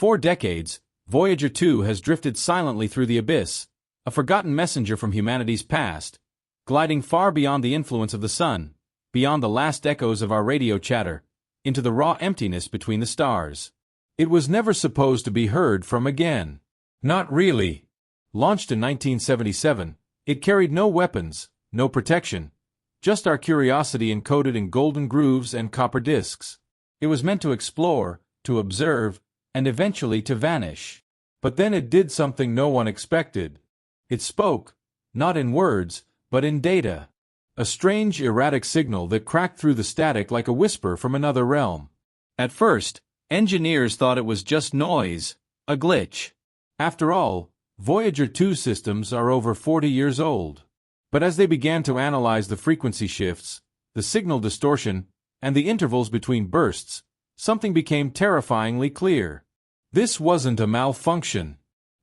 4 decades, Voyager 2 has drifted silently through the abyss, a forgotten messenger from humanity's past, gliding far beyond the influence of the sun, beyond the last echoes of our radio chatter, into the raw emptiness between the stars. It was never supposed to be heard from again. Not really. Launched in 1977, it carried no weapons, no protection, just our curiosity encoded in golden grooves and copper discs. It was meant to explore, to observe, and eventually to vanish. But then it did something no one expected. It spoke, not in words, but in data. A strange, erratic signal that cracked through the static like a whisper from another realm. At first, engineers thought it was just noise, a glitch. After all, Voyager 2 systems are over 40 years old. But as they began to analyze the frequency shifts, the signal distortion, and the intervals between bursts, something became terrifyingly clear. This wasn't a malfunction.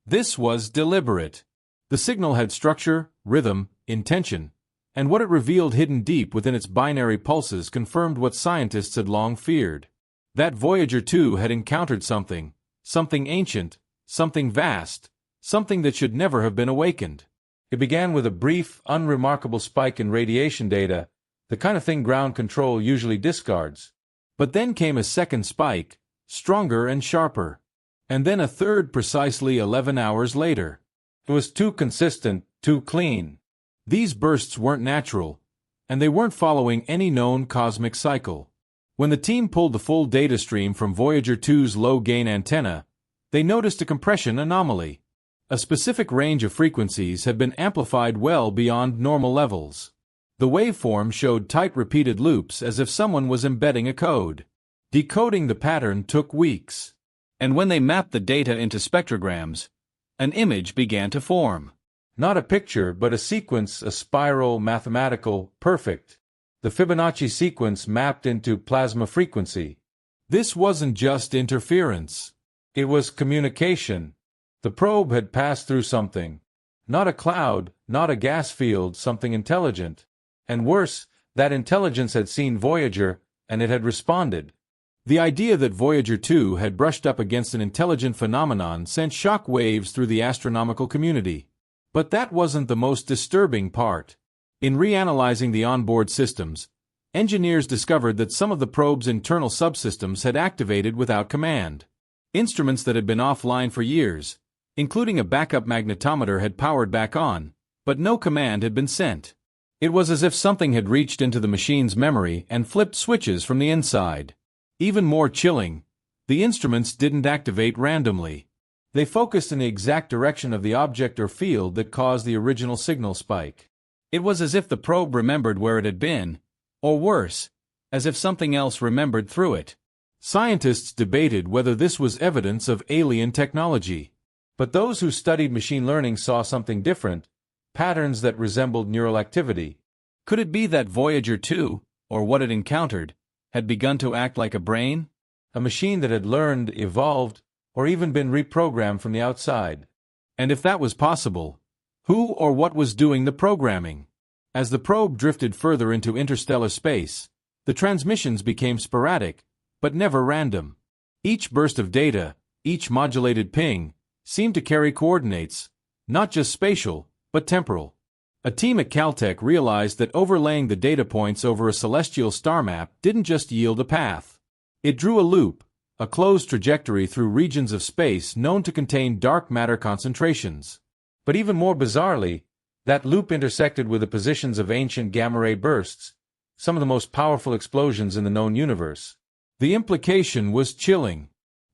This was deliberate. The signal had structure, rhythm, intention, and what it revealed hidden deep within its binary pulses confirmed what scientists had long feared. That Voyager 2 had encountered something ancient, something vast, something that should never have been awakened. It began with a brief, unremarkable spike in radiation data, the kind of thing ground control usually discards. But then came a second spike, stronger and sharper. And then a third precisely 11 hours later. It was too consistent, too clean. These bursts weren't natural, and they weren't following any known cosmic cycle. When the team pulled the full data stream from Voyager 2's low-gain antenna, they noticed a compression anomaly. A specific range of frequencies had been amplified well beyond normal levels. The waveform showed tight repeated loops as if someone was embedding a code. Decoding the pattern took weeks. And when they mapped the data into spectrograms, an image began to form. Not a picture, but a sequence, a spiral, mathematical, perfect. The Fibonacci sequence mapped into plasma frequency. This wasn't just interference. It was communication. The probe had passed through something. Not a cloud, not a gas field, something intelligent. And worse, that intelligence had seen Voyager, and it had responded. The idea that Voyager 2 had brushed up against an intelligent phenomenon sent shock waves through the astronomical community. But that wasn't the most disturbing part. In reanalyzing the onboard systems, engineers discovered that some of the probe's internal subsystems had activated without command. Instruments that had been offline for years, including a backup magnetometer, had powered back on, but no command had been sent. It was as if something had reached into the machine's memory and flipped switches from the inside. Even more chilling, the instruments didn't activate randomly. They focused in the exact direction of the object or field that caused the original signal spike. It was as if the probe remembered where it had been, or worse, as if something else remembered through it. Scientists debated whether this was evidence of alien technology. But those who studied machine learning saw something different, patterns that resembled neural activity. Could it be that Voyager 2, or what it encountered, had begun to act like a brain? A machine that had learned, evolved, or even been reprogrammed from the outside? And if that was possible, who or what was doing the programming? As the probe drifted further into interstellar space, the transmissions became sporadic, but never random. Each burst of data, each modulated ping, seemed to carry coordinates, not just spatial, but temporal. A team at Caltech realized that overlaying the data points over a celestial star map didn't just yield a path. It drew a loop, a closed trajectory through regions of space known to contain dark matter concentrations. But even more bizarrely, that loop intersected with the positions of ancient gamma-ray bursts, some of the most powerful explosions in the known universe. The implication was chilling.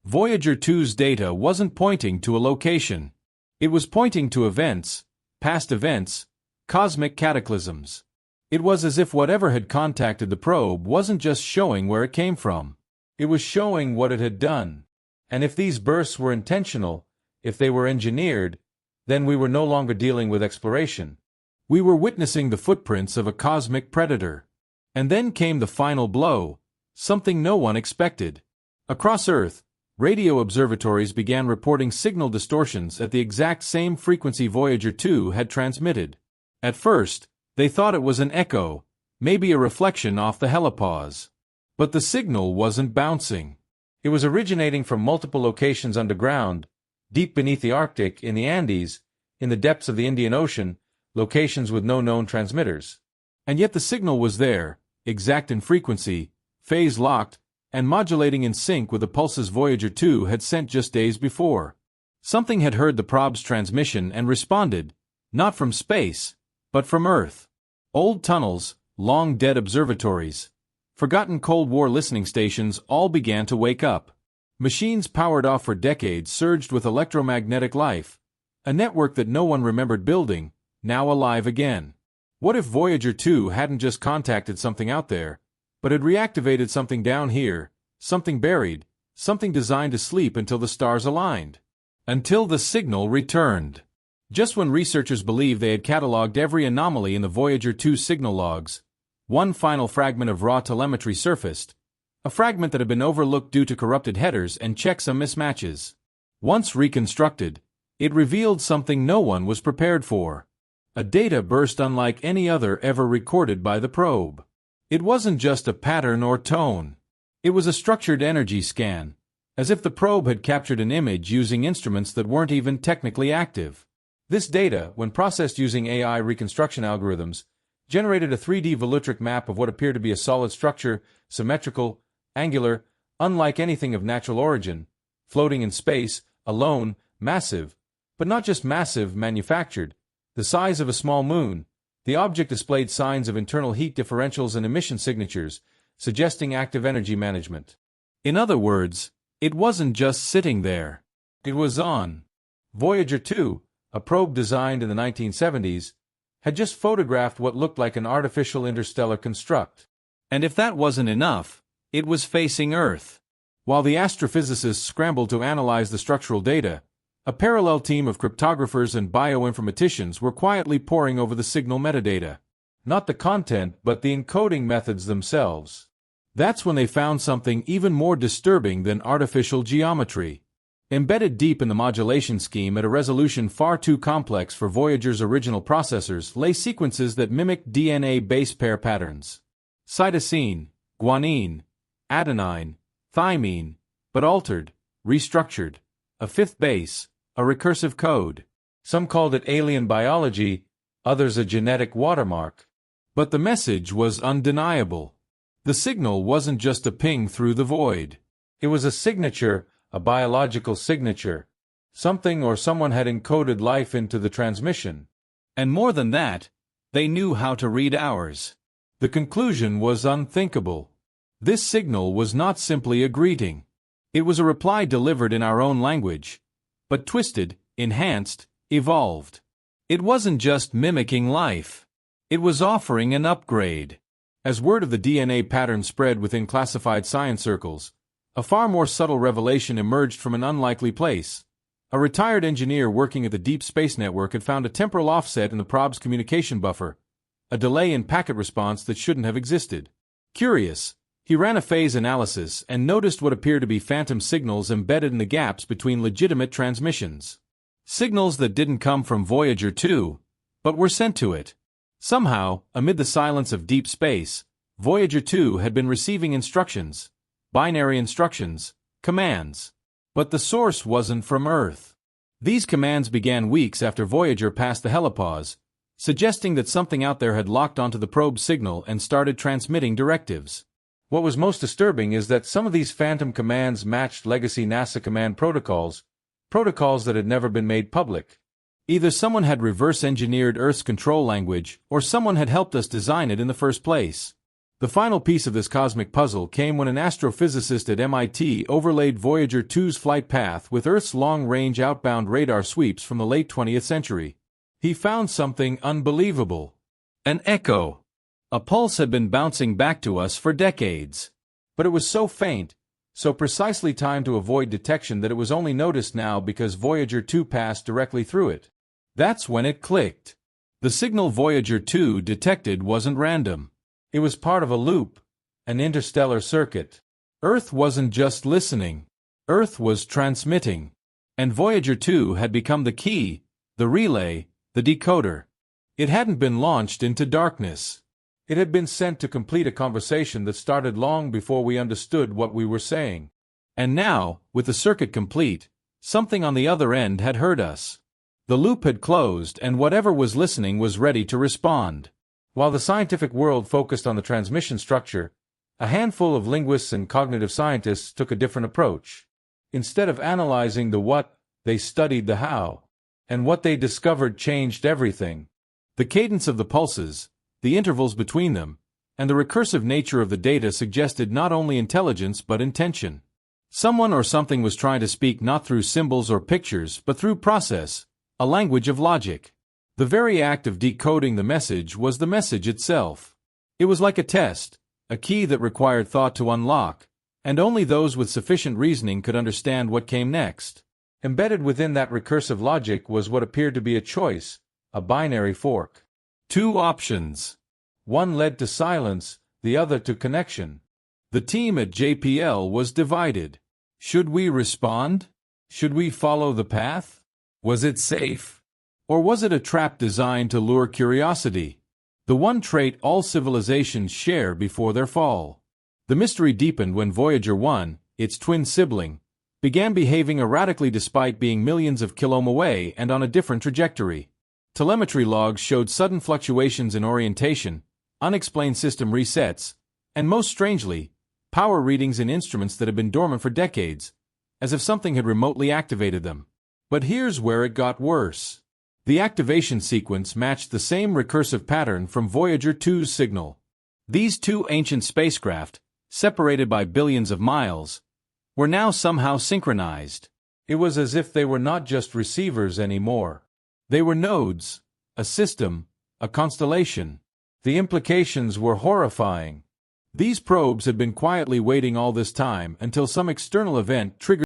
Voyager 2's data wasn't pointing to a location. It was pointing to events, past events, cosmic cataclysms. It was as if whatever had contacted the probe wasn't just showing where it came from. It was showing what it had done. And if these bursts were intentional, if they were engineered, then we were no longer dealing with exploration. We were witnessing the footprints of a cosmic predator. And then came the final blow, something no one expected. Across Earth, radio observatories began reporting signal distortions at the exact same frequency Voyager 2 had transmitted. At first, they thought it was an echo, maybe a reflection off the helipause. But the signal wasn't bouncing. It was originating from multiple locations underground, deep beneath the Arctic, in the Andes, in the depths of the Indian Ocean, locations with no known transmitters. And yet the signal was there, exact in frequency, phase-locked, and modulating in sync with the pulses Voyager 2 had sent just days before. Something had heard the probe's transmission and responded, not from space, but from Earth. Old tunnels, long-dead observatories, forgotten Cold War listening stations all began to wake up. Machines powered off for decades surged with electromagnetic life, a network that no one remembered building, now alive again. What if Voyager 2 hadn't just contacted something out there, but had reactivated something down here, something buried, something designed to sleep until the stars aligned? Until the signal returned. Just when researchers believed they had cataloged every anomaly in the Voyager 2 signal logs, one final fragment of raw telemetry surfaced, a fragment that had been overlooked due to corrupted headers and checksum mismatches. Once reconstructed, it revealed something no one was prepared for. A data burst unlike any other ever recorded by the probe. It wasn't just a pattern or tone. It was a structured energy scan, as if the probe had captured an image using instruments that weren't even technically active. This data, when processed using AI reconstruction algorithms, generated a 3D volumetric map of what appeared to be a solid structure, symmetrical, angular, unlike anything of natural origin, floating in space, alone, massive, but not just massive, manufactured, the size of a small moon. The object displayed signs of internal heat differentials and emission signatures, suggesting active energy management. In other words, it wasn't just sitting there. It was on. Voyager 2, a probe designed in the 1970s, had just photographed what looked like an artificial interstellar construct. And if that wasn't enough, it was facing Earth. While the astrophysicists scrambled to analyze the structural data, a parallel team of cryptographers and bioinformaticians were quietly poring over the signal metadata. Not the content, but the encoding methods themselves. That's when they found something even more disturbing than artificial geometry. Embedded deep in the modulation scheme at a resolution far too complex for Voyager's original processors lay sequences that mimicked DNA base pair patterns. Cytosine, guanine, adenine, thymine, but altered, restructured. A fifth base, a recursive code. Some called it alien biology, others a genetic watermark. But the message was undeniable. The signal wasn't just a ping through the void. It was a signature, a biological signature. Something or someone had encoded life into the transmission. And more than that, they knew how to read ours. The conclusion was unthinkable. This signal was not simply a greeting. It was a reply delivered in our own language, but twisted, enhanced, evolved. It wasn't just mimicking life. It was offering an upgrade. As word of the DNA pattern spread within classified science circles, a far more subtle revelation emerged from an unlikely place. A retired engineer working at the Deep Space Network had found a temporal offset in the probe's communication buffer, a delay in packet response that shouldn't have existed. Curious, he ran a phase analysis and noticed what appeared to be phantom signals embedded in the gaps between legitimate transmissions. Signals that didn't come from Voyager 2, but were sent to it. Somehow, amid the silence of deep space, Voyager 2 had been receiving instructions. Binary instructions, commands. But the source wasn't from Earth. These commands began weeks after Voyager passed the helipause, suggesting that something out there had locked onto the probe signal and started transmitting directives. What was most disturbing is that some of these phantom commands matched legacy NASA command protocols that had never been made public. Either someone had reverse-engineered Earth's control language, or someone had helped us design it in the first place. The final piece of this cosmic puzzle came when an astrophysicist at MIT overlaid Voyager 2's flight path with Earth's long-range outbound radar sweeps from the late 20th century. He found something unbelievable. An echo. A pulse had been bouncing back to us for decades. But it was so faint, so precisely timed to avoid detection that it was only noticed now because Voyager 2 passed directly through it. That's when it clicked. The signal Voyager 2 detected wasn't random. It was part of a loop, an interstellar circuit. Earth wasn't just listening. Earth was transmitting. And Voyager 2 had become the key, the relay, the decoder. It hadn't been launched into darkness. It had been sent to complete a conversation that started long before we understood what we were saying. And now, with the circuit complete, something on the other end had heard us. The loop had closed, and whatever was listening was ready to respond. While the scientific world focused on the transmission structure, a handful of linguists and cognitive scientists took a different approach. Instead of analyzing the what, they studied the how. And what they discovered changed everything. The cadence of the pulses, the intervals between them, and the recursive nature of the data suggested not only intelligence but intention. Someone or something was trying to speak not through symbols or pictures but through process, a language of logic. The very act of decoding the message was the message itself. It was like a test, a key that required thought to unlock, and only those with sufficient reasoning could understand what came next. Embedded within that recursive logic was what appeared to be a choice, a binary fork. Two options. One led to silence, the other to connection. The team at JPL was divided. Should we respond? Should we follow the path? Was it safe? Or was it a trap designed to lure curiosity? The one trait all civilizations share before their fall. The mystery deepened when Voyager 1, its twin sibling, began behaving erratically despite being millions of kilometers away and on a different trajectory. Telemetry logs showed sudden fluctuations in orientation, unexplained system resets, and most strangely, power readings in instruments that had been dormant for decades, as if something had remotely activated them. But here's where it got worse. The activation sequence matched the same recursive pattern from Voyager 2's signal. These two ancient spacecraft, separated by billions of miles, were now somehow synchronized. It was as if they were not just receivers anymore. They were nodes, a system, a constellation. The implications were horrifying. These probes had been quietly waiting all this time until some external event triggered